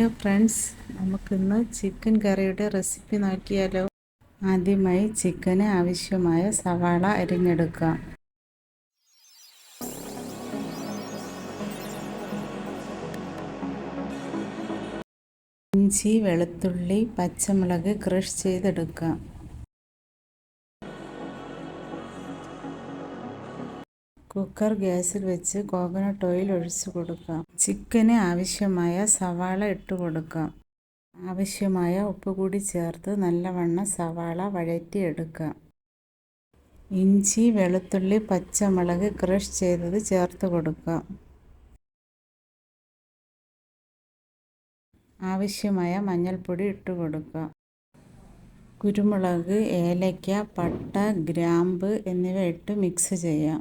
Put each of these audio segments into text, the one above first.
Hello friends, നമുക്കിന്ന് chicken കറിയുടെ recipe നോക്കിയാലോ. ആദ്യമായി ചിക്കന് ആവശ്യമായ സവാള അരിഞ്ഞെടുക്കാം. ഇഞ്ചി, വെളുത്തുള്ളി, പച്ചമുളക് ക്രഷ് ചെയ്തെടുക്കാം. കുക്കർ ഗ്യാസിൽ വെച്ച് കോക്കനട്ട് ഓയിൽ ഒഴിച്ചു കൊടുക്കാം. ചിക്കന് ആവശ്യമായ സവാള ഇട്ട് കൊടുക്കാം. ആവശ്യമായ ഉപ്പ് കൂടി ചേർത്ത് നല്ലവണ്ണം സവാള വഴറ്റിയെടുക്കാം. ഇഞ്ചി, വെളുത്തുള്ളി, പച്ചമുളക് ക്രഷ് ചെയ്തത് ചേർത്ത് കൊടുക്കാം. ആവശ്യമായ മഞ്ഞൾപ്പൊടി ഇട്ട് കൊടുക്കാം. കുരുമുളക്, ഏലക്ക, പട്ട, ഗ്രാമ്പ് എന്നിവ ഇട്ട് മിക്സ് ചെയ്യാം.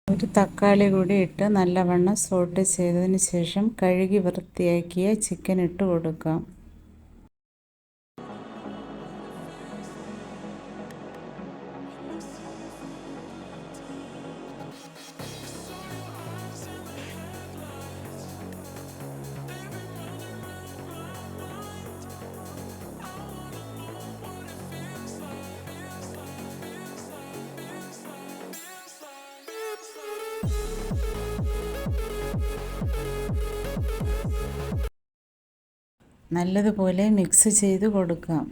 ഒരു തക്കാളി കൂടി ഇട്ട് നല്ലവണ്ണം സോട്ട് ചെയ്തതിന് ശേഷം കഴുകി വൃത്തിയാക്കിയ ചിക്കൻ ഇട്ട് കൊടുക്കാം. നല്ലതുപോലെ മിക്സ് ചെയ്ത് കൊടുക്കാം.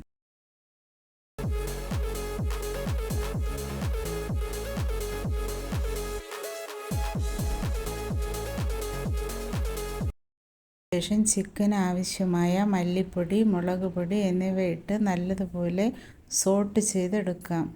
ശേഷം ചിക്കന് ആവശ്യമായ മല്ലിപ്പൊടി, മുളക് പൊടി എന്നിവ ഇട്ട് നല്ലതുപോലെ സോട്ട് ചെയ്തെടുക്കാം.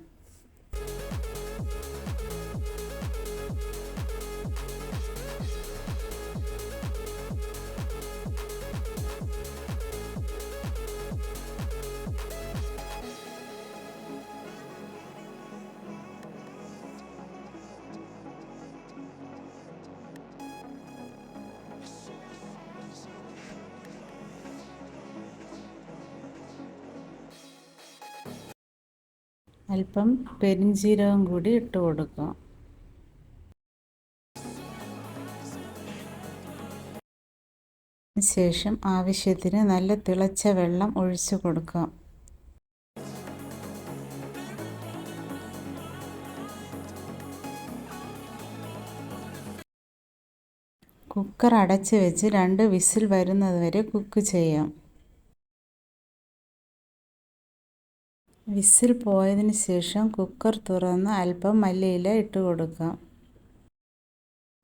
അല്പം പെരിഞ്ജീരകം കൂടി ഇട്ട് കൊടുക്കാം. ശേഷം ആവശ്യത്തിന് നല്ല തിളച്ച വെള്ളം ഒഴിച്ചു കൊടുക്കാം. കുക്കർ അടച്ച് വെച്ച് 2 വിസിൽ വരുന്നതുവരെ കുക്ക് ചെയ്യാം. വിസിൽ പോയതിന് ശേഷം കുക്കർ തുറന്ന് അല്പം മല്ലിയില ഇട്ട് കൊടുക്കാം.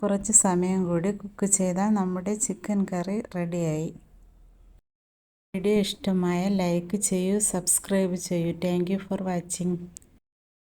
കുറച്ച് സമയം കൂടി കുക്ക് ചെയ്താൽ നമ്മുടെ ചിക്കൻ കറി റെഡിയായി. വീഡിയോ ഇഷ്ടമായ ലൈക്ക് ചെയ്യൂ, സബ്സ്ക്രൈബ് ചെയ്യൂ. Thank you for watching.